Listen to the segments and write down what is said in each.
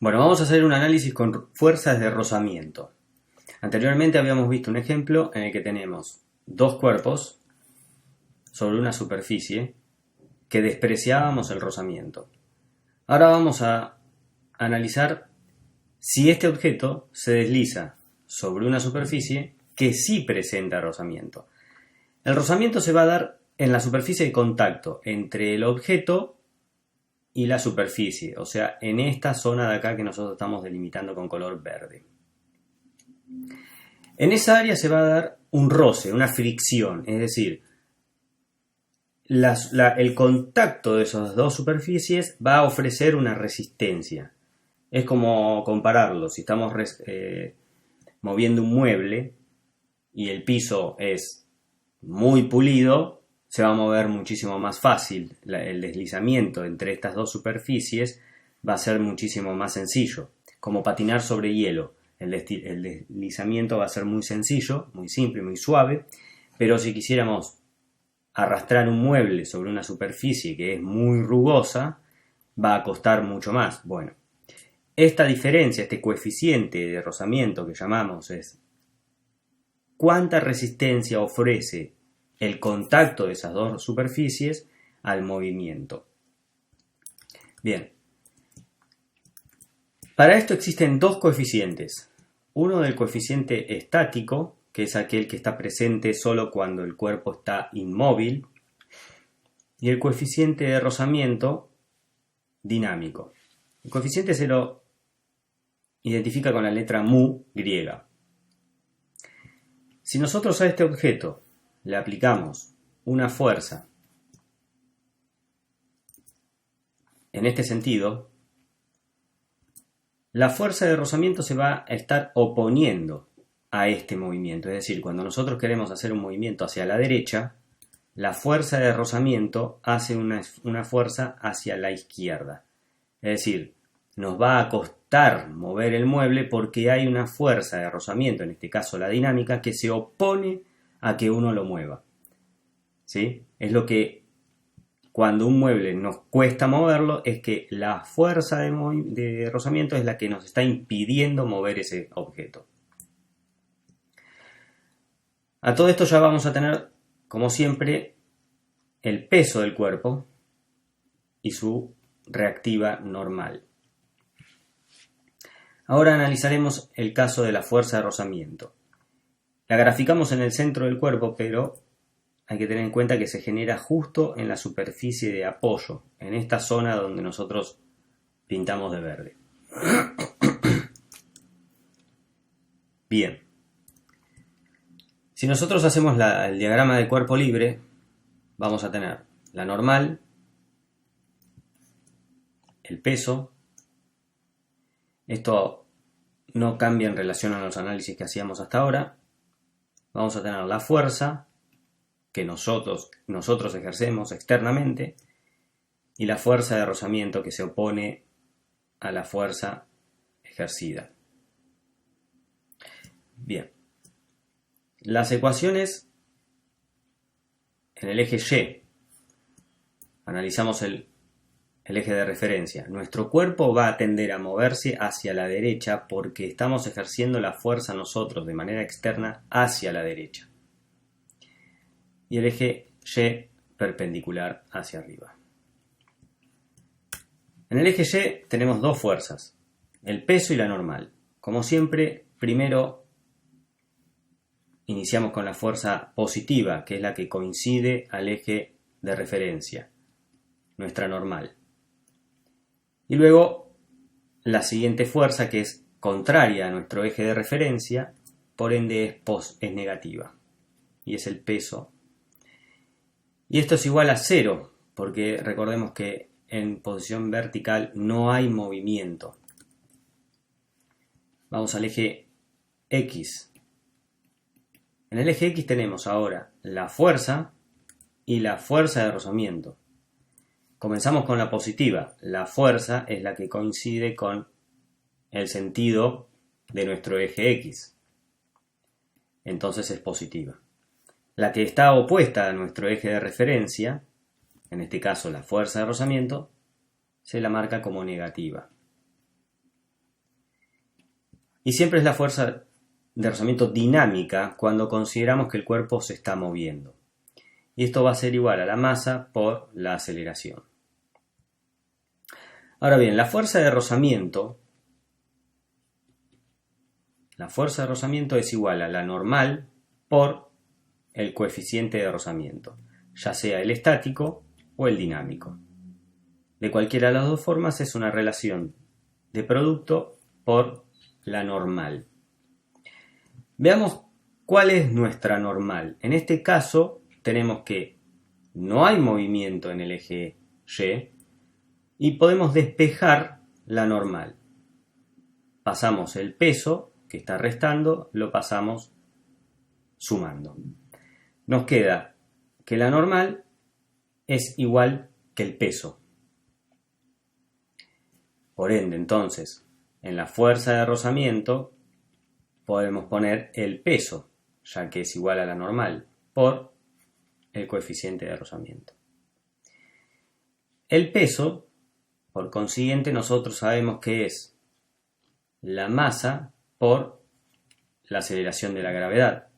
Bueno, vamos a hacer un análisis con fuerzas de rozamiento. Anteriormente habíamos visto un ejemplo en el que tenemos dos cuerpos sobre una superficie que despreciábamos el rozamiento. Ahora vamos a analizar si este objeto se desliza sobre una superficie que sí presenta rozamiento. El rozamiento se va a dar en la superficie de contacto entre el objeto y la superficie, o sea, en esta zona de acá que nosotros estamos delimitando con color verde. En esa área se va a dar un roce, una fricción, es decir, el contacto de esas dos superficies va a ofrecer una resistencia. Es como compararlo, si estamos moviendo un mueble y el piso es muy pulido, se va a mover muchísimo más fácil. El deslizamiento entre estas dos superficies va a ser muchísimo más sencillo, como patinar sobre hielo. El deslizamiento va a ser muy sencillo, muy simple, muy suave, pero si quisiéramos arrastrar un mueble sobre una superficie que es muy rugosa, va a costar mucho más. Bueno, esta diferencia, este coeficiente de rozamiento que llamamos es cuánta resistencia ofrece el contacto de esas dos superficies al movimiento. Bien, para esto existen dos coeficientes. Uno del coeficiente estático, que es aquel que está presente solo cuando el cuerpo está inmóvil, y el coeficiente de rozamiento dinámico. El coeficiente se lo identifica con la letra mu griega. Si nosotros a este objeto le aplicamos una fuerza en este sentido, la fuerza de rozamiento se va a estar oponiendo a este movimiento. Es decir, cuando nosotros queremos hacer un movimiento hacia la derecha, la fuerza de rozamiento hace una fuerza hacia la izquierda. Es decir, nos va a costar mover el mueble porque hay una fuerza de rozamiento, en este caso la dinámica, que se opone a que uno lo mueva. ¿Sí? Es lo que cuando un mueble nos cuesta moverlo, es que la fuerza de rozamiento es la que nos está impidiendo mover ese objeto. A todo esto ya vamos a tener, como siempre, el peso del cuerpo y su reactiva normal. Ahora analizaremos el caso de la fuerza de rozamiento. La graficamos en el centro del cuerpo, pero hay que tener en cuenta que se genera justo en la superficie de apoyo, en esta zona donde nosotros pintamos de verde. Bien. Si nosotros hacemos el diagrama de cuerpo libre, vamos a tener la normal, el peso. Esto no cambia en relación a los análisis que hacíamos hasta ahora. Vamos a tener la fuerza que nosotros ejercemos externamente y la fuerza de rozamiento que se opone a la fuerza ejercida. Bien. Las ecuaciones en el eje Y. Analizamos el eje de referencia. Nuestro cuerpo va a tender a moverse hacia la derecha porque estamos ejerciendo la fuerza nosotros de manera externa hacia la derecha. Y el eje Y perpendicular hacia arriba. En el eje Y tenemos dos fuerzas, el peso y la normal. Como siempre, primero iniciamos con la fuerza positiva, que es la que coincide al eje de referencia, nuestra normal. Y luego la siguiente fuerza, que es contraria a nuestro eje de referencia, por ende es negativa, y es el peso. Y esto es igual a 0, porque recordemos que en posición vertical no hay movimiento. Vamos al eje X. En el eje X tenemos ahora la fuerza y la fuerza de rozamiento. Comenzamos con la positiva. La fuerza es la que coincide con el sentido de nuestro eje X. Entonces es positiva. La que está opuesta a nuestro eje de referencia, en este caso la fuerza de rozamiento, se la marca como negativa. Y siempre es la fuerza de rozamiento dinámica cuando consideramos que el cuerpo se está moviendo. Y esto va a ser igual a la masa por la aceleración. Ahora bien, la fuerza de rozamiento es igual a la normal por el coeficiente de rozamiento, ya sea el estático o el dinámico. De cualquiera de las dos formas es una relación de producto por la normal. Veamos cuál es nuestra normal. En este caso tenemos que no hay movimiento en el eje Y y podemos despejar la normal. Pasamos el peso que está restando, lo pasamos sumando. Nos queda que la normal es igual que el peso. Por ende, entonces, en la fuerza de rozamiento podemos poner el peso, ya que es igual a la normal, por el coeficiente de rozamiento. El peso, por consiguiente, nosotros sabemos que es la masa por la aceleración de la gravedad.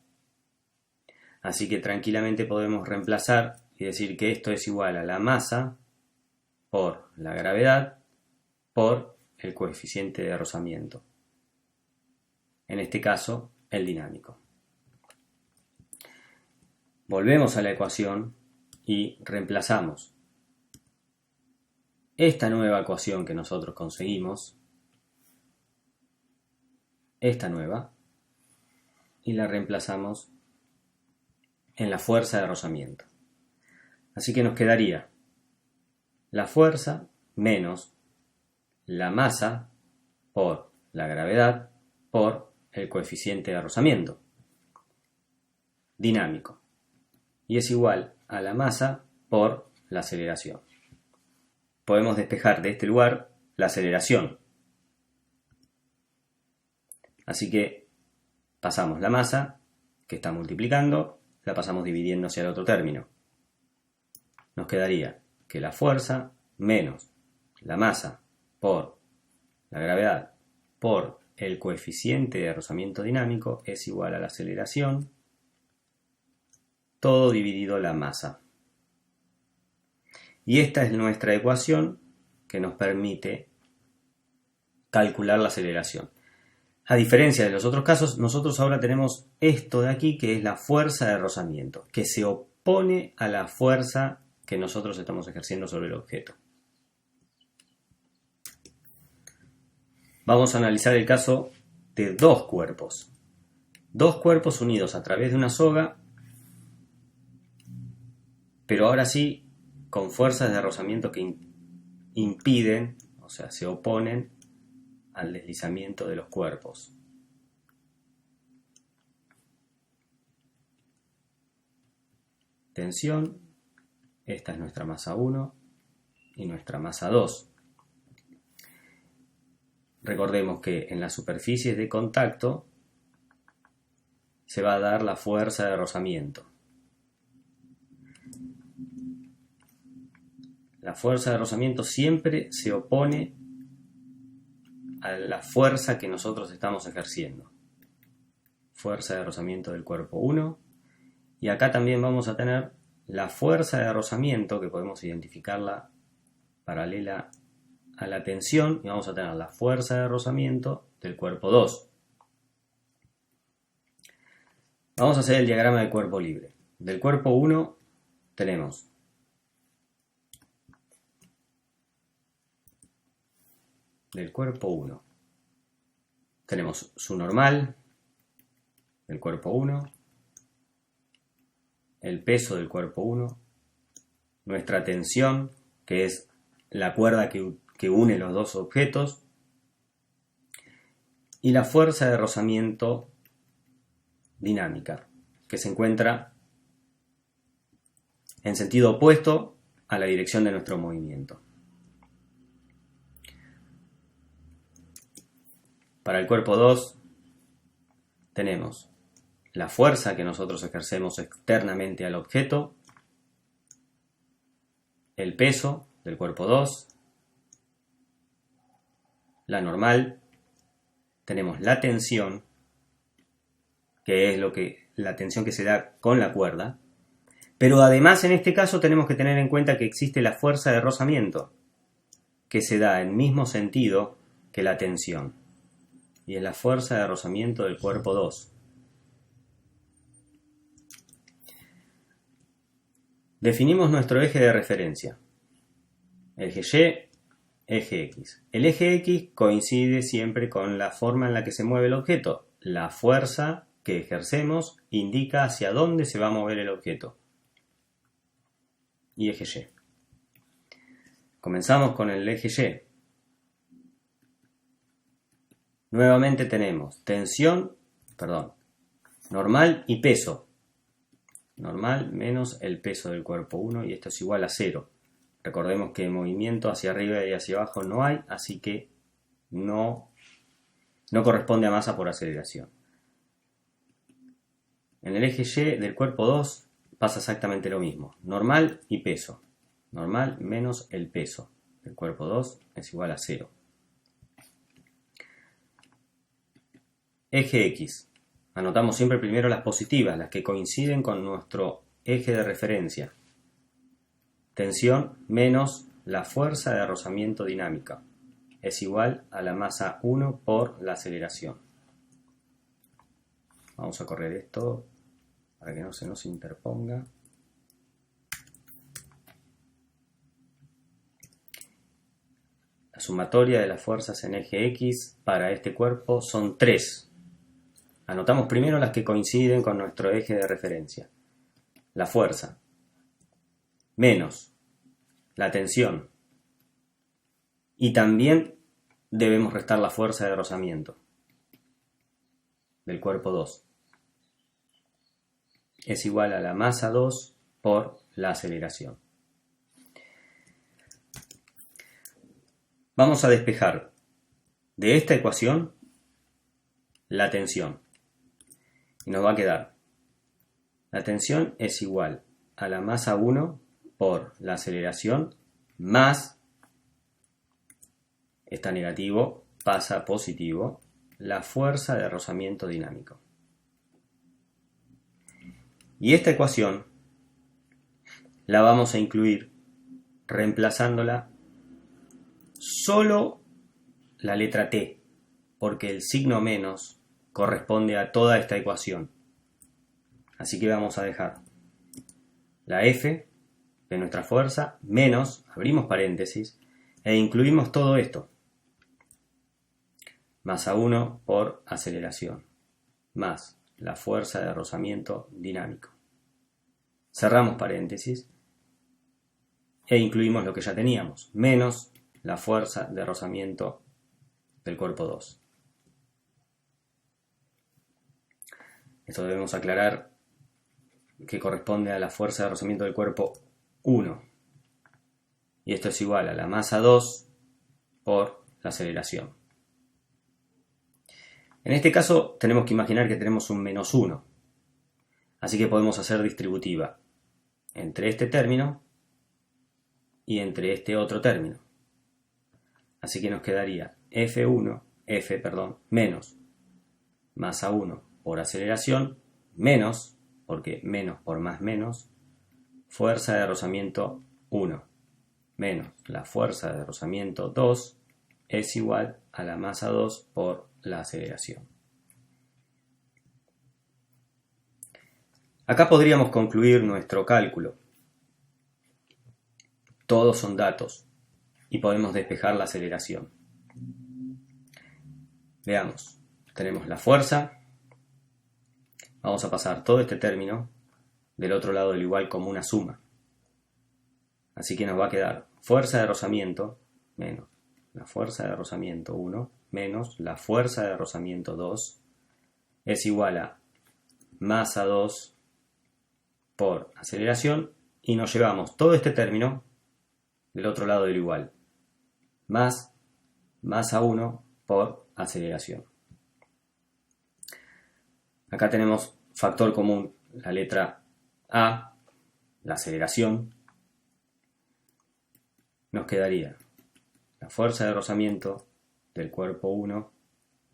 Así que tranquilamente podemos reemplazar y decir que esto es igual a la masa por la gravedad por el coeficiente de rozamiento. En este caso, el dinámico. Volvemos a la ecuación y reemplazamos esta nueva ecuación que nosotros conseguimos, esta nueva, y la reemplazamos en la fuerza de rozamiento. Así que nos quedaría la fuerza menos la masa por la gravedad por el coeficiente de rozamiento dinámico. Y es igual a la masa por la aceleración. Podemos despejar de este lugar la aceleración. Así que pasamos la masa, que está multiplicando, la pasamos dividiendo hacia el otro término. Nos quedaría que la fuerza menos la masa por la gravedad por el coeficiente de rozamiento dinámico es igual a la aceleración, todo dividido la masa. Y esta es nuestra ecuación que nos permite calcular la aceleración. A diferencia de los otros casos, nosotros ahora tenemos esto de aquí, que es la fuerza de rozamiento, que se opone a la fuerza que nosotros estamos ejerciendo sobre el objeto. Vamos a analizar el caso de dos cuerpos. Dos cuerpos unidos a través de una soga, pero ahora sí con fuerzas de rozamiento que impiden, o sea, se oponen al deslizamiento de los cuerpos. Tensión, esta es nuestra masa 1 y nuestra masa 2. Recordemos que en las superficies de contacto se va a dar la fuerza de rozamiento. La fuerza de rozamiento siempre se opone a la fuerza que nosotros estamos ejerciendo. Fuerza de rozamiento del cuerpo 1. Y acá también vamos a tener la fuerza de rozamiento, que podemos identificarla paralela a la tensión, y vamos a tener la fuerza de rozamiento del cuerpo 2. Vamos a hacer el diagrama del cuerpo libre. Del cuerpo 1 tenemos del cuerpo 1 tenemos su normal del cuerpo 1, el peso del cuerpo 1, nuestra tensión, que es la cuerda que une los dos objetos, y la fuerza de rozamiento dinámica, que se encuentra en sentido opuesto a la dirección de nuestro movimiento. Para el cuerpo 2 tenemos la fuerza que nosotros ejercemos externamente al objeto, el peso del cuerpo 2, la normal tenemos la tensión, que es la tensión que se da con la cuerda, pero además en este caso tenemos que tener en cuenta que existe la fuerza de rozamiento, que se da en mismo sentido que la tensión, y es la fuerza de rozamiento del cuerpo 2. Definimos nuestro eje de referencia, eje Y, eje X. El eje X coincide siempre con la forma en la que se mueve el objeto. La fuerza que ejercemos indica hacia dónde se va a mover el objeto. Y eje Y. Comenzamos con el eje Y. Nuevamente tenemos normal y peso. Normal menos el peso del cuerpo 1 y esto es igual a 0. Recordemos que movimiento hacia arriba y hacia abajo no hay, así que no corresponde a masa por aceleración. En el eje Y del cuerpo 2 pasa exactamente lo mismo. Normal y peso. Normal menos el peso del cuerpo 2 es igual a 0. Eje X. Anotamos siempre primero las positivas, las que coinciden con nuestro eje de referencia. Tensión menos la fuerza de rozamiento dinámica es igual a la masa 1 por la aceleración. Vamos a correr esto para que no se nos interponga. La sumatoria de las fuerzas en eje X para este cuerpo son 3. Anotamos primero las que coinciden con nuestro eje de referencia. La fuerza menos la tensión. Y también debemos restar la fuerza de rozamiento del cuerpo 2. Es igual a la masa 2 por la aceleración. Vamos a despejar de esta ecuación la tensión. Y nos va a quedar, la tensión es igual a la masa 1 por la aceleración más, está negativo, pasa a positivo, la fuerza de rozamiento dinámico. Y esta ecuación la vamos a incluir reemplazándola solo la letra T, porque el signo menos corresponde a toda esta ecuación. Así que vamos a dejar la F de nuestra fuerza menos, abrimos paréntesis, e incluimos todo esto. Masa 1 por aceleración, más la fuerza de rozamiento dinámico. Cerramos paréntesis e incluimos lo que ya teníamos, menos la fuerza de rozamiento del cuerpo 2. Esto debemos aclarar que corresponde a la fuerza de rozamiento del cuerpo 1. Y esto es igual a la masa 2 por la aceleración. En este caso tenemos que imaginar que tenemos un menos 1. Así que podemos hacer distributiva entre este término y entre este otro término. Así que nos quedaría menos masa 1 por aceleración, menos, porque menos por más menos, fuerza de rozamiento 1, menos la fuerza de rozamiento 2, es igual a la masa 2 por la aceleración. Acá podríamos concluir nuestro cálculo. Todos son datos y podemos despejar la aceleración. Veamos, tenemos la fuerza. Vamos a pasar todo este término del otro lado del igual como una suma. Así que nos va a quedar fuerza de rozamiento menos la fuerza de rozamiento 1 menos la fuerza de rozamiento 2 es igual a masa 2 por aceleración y nos llevamos todo este término del otro lado del igual más masa 1 por aceleración. Acá tenemos factor común, la letra A, la aceleración. Nos quedaría la fuerza de rozamiento del cuerpo 1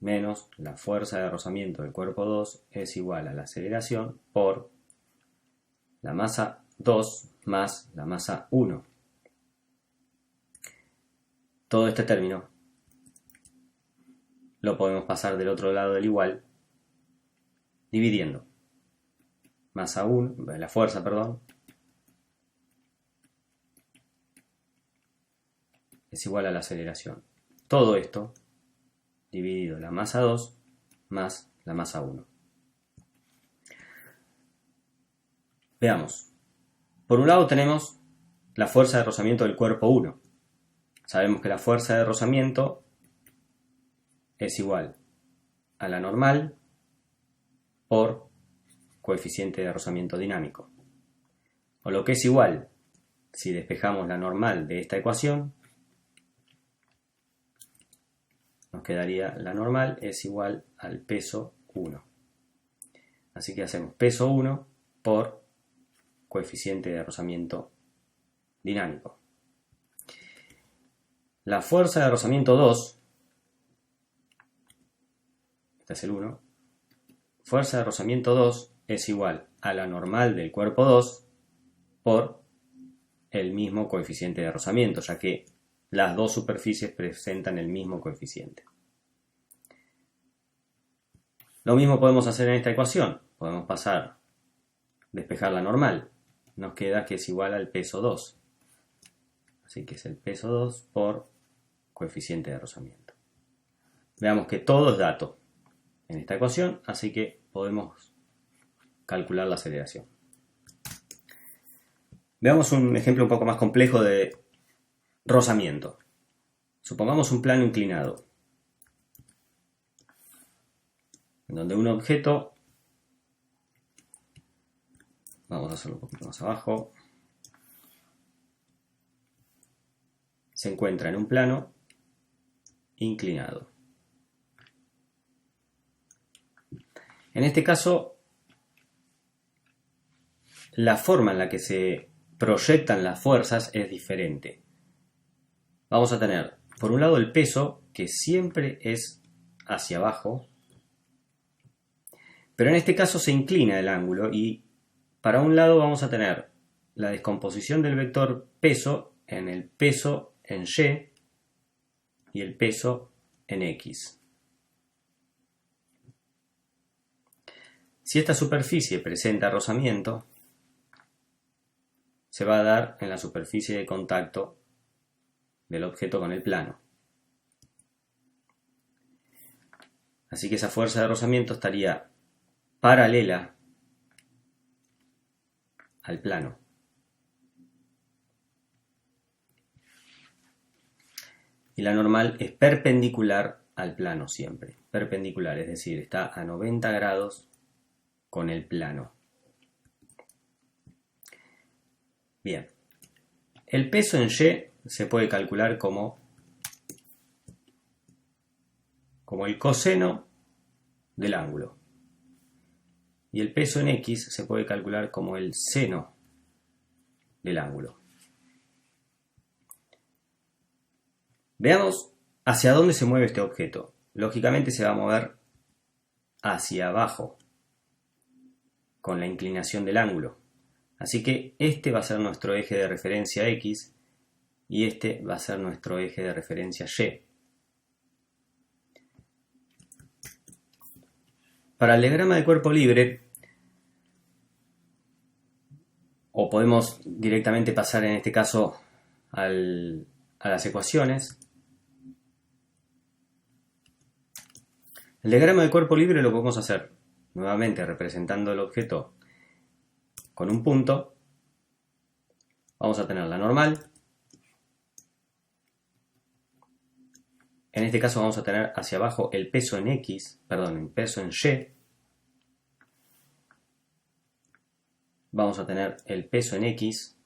menos la fuerza de rozamiento del cuerpo 2 es igual a la aceleración por la masa 2 más la masa 1. Todo este término lo podemos pasar del otro lado del igual dividiendo masa 1, la fuerza, es igual a la aceleración. Todo esto dividido la masa 2 más la masa 1. Veamos. Por un lado tenemos la fuerza de rozamiento del cuerpo 1. Sabemos que la fuerza de rozamiento es igual a la normal por coeficiente de rozamiento dinámico. O lo que es igual, si despejamos la normal de esta ecuación, nos quedaría la normal es igual al peso 1. Así que hacemos peso 1 por coeficiente de rozamiento dinámico. La fuerza de rozamiento 2, este es el 1, fuerza de rozamiento 2 es igual a la normal del cuerpo 2 por el mismo coeficiente de rozamiento, ya que las dos superficies presentan el mismo coeficiente. Lo mismo podemos hacer en esta ecuación. Podemos despejar la normal. Nos queda que es igual al peso 2. Así que es el peso 2 por coeficiente de rozamiento. Veamos que todo es dato en esta ecuación, así que podemos calcular la aceleración. Veamos un ejemplo un poco más complejo de rozamiento. Supongamos un plano inclinado, en donde un objeto, vamos a hacerlo un poquito más abajo, se encuentra en un plano inclinado. En este caso, la forma en la que se proyectan las fuerzas es diferente. Vamos a tener, por un lado, el peso, que siempre es hacia abajo, pero en este caso se inclina el ángulo y para un lado vamos a tener la descomposición del vector peso en el peso en Y y el peso en X. Si esta superficie presenta rozamiento, se va a dar en la superficie de contacto del objeto con el plano. Así que esa fuerza de rozamiento estaría paralela al plano. Y la normal es perpendicular al plano siempre. Perpendicular, es decir, está a 90 grados con el plano. Bien. El peso en Y se puede calcular como el coseno del ángulo. Y el peso en X se puede calcular como el seno del ángulo. Veamos hacia dónde se mueve este objeto. Lógicamente se va a mover hacia abajo con la inclinación del ángulo. Así que este va a ser nuestro eje de referencia X y este va a ser nuestro eje de referencia Y. Para el diagrama de cuerpo libre, o podemos directamente pasar en este caso a las ecuaciones. El diagrama de cuerpo libre lo podemos hacer nuevamente representando el objeto con un punto. Vamos a tener la normal. En este caso vamos a tener hacia abajo el peso en X, perdón, el peso en Y. Vamos a tener el peso en X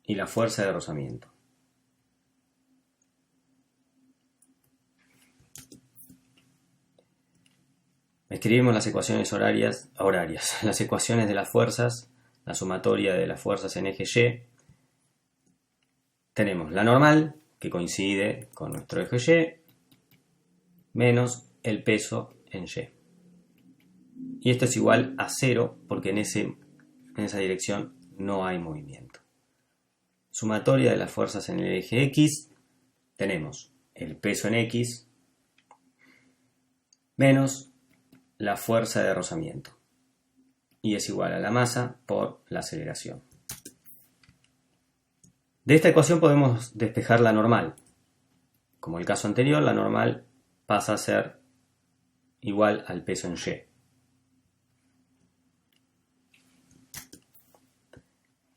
y la fuerza de rozamiento. Escribimos las ecuaciones horarias, las ecuaciones de las fuerzas, la sumatoria de las fuerzas en eje Y. Tenemos la normal, que coincide con nuestro eje Y, menos el peso en Y. Y esto es igual a 0 porque en esa dirección no hay movimiento. Sumatoria de las fuerzas en el eje X, tenemos el peso en X menos la fuerza de rozamiento. Y es igual a la masa por la aceleración. De esta ecuación podemos despejar la normal. Como el caso anterior, la normal pasa a ser igual al peso en Y.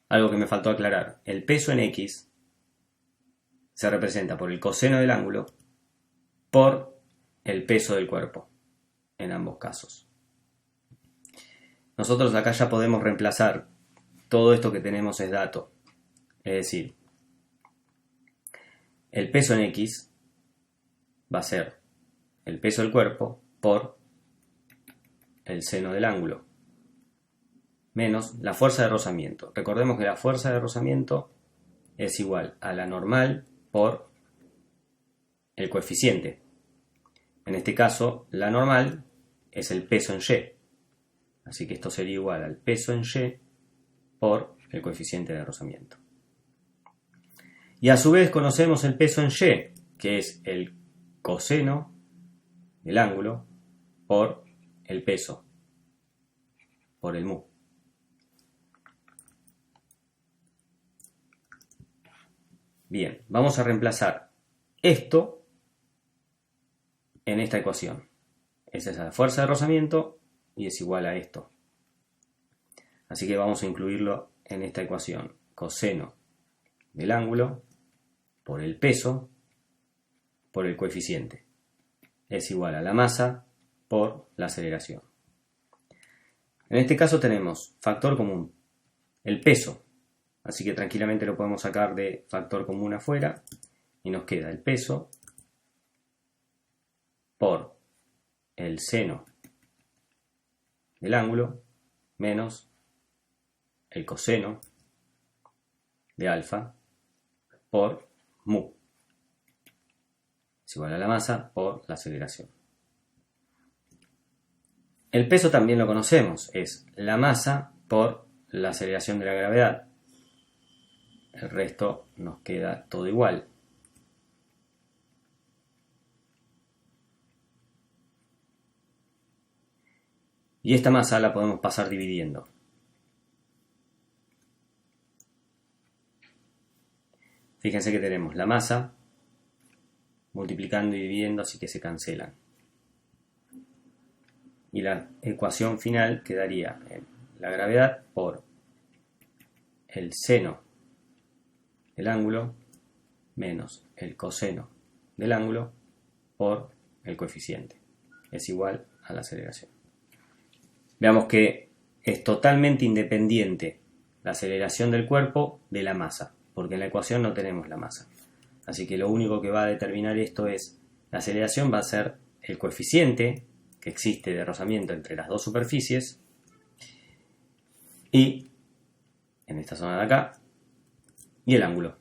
Algo que me faltó aclarar, el peso en X se representa por el coseno del ángulo por el peso del cuerpo, en ambos casos. Nosotros acá ya podemos reemplazar todo esto que tenemos es dato, es decir, el peso en X va a ser el peso del cuerpo por el seno del ángulo menos la fuerza de rozamiento. Recordemos que la fuerza de rozamiento es igual a la normal por el coeficiente. En este caso, la normal es el peso en Y. Así que esto sería igual al peso en Y por el coeficiente de rozamiento. Y a su vez conocemos el peso en Y, que es el coseno del ángulo por el peso, por el mu. Bien, vamos a reemplazar esto en esta ecuación. Esa es la fuerza de rozamiento y es igual a esto. Así que vamos a incluirlo en esta ecuación. Coseno del ángulo por el peso por el coeficiente. Es igual a la masa por la aceleración. En este caso tenemos factor común, el peso. Así que tranquilamente lo podemos sacar de factor común afuera y nos queda el peso por el seno del ángulo menos el coseno de alfa por mu. Es igual a la masa por la aceleración. El peso también lo conocemos, es la masa por la aceleración de la gravedad. El resto nos queda todo igual. Y esta masa la podemos pasar dividiendo. Fíjense que tenemos la masa multiplicando y dividiendo, así que se cancelan. Y la ecuación final quedaría en la gravedad por el seno del ángulo menos el coseno del ángulo por el coeficiente. Es igual a la aceleración. Veamos que es totalmente independiente la aceleración del cuerpo de la masa, porque en la ecuación no tenemos la masa. Así que lo único que va a determinar esto es, la aceleración va a ser el coeficiente que existe de rozamiento entre las dos superficies y, en esta zona de acá, y el ángulo.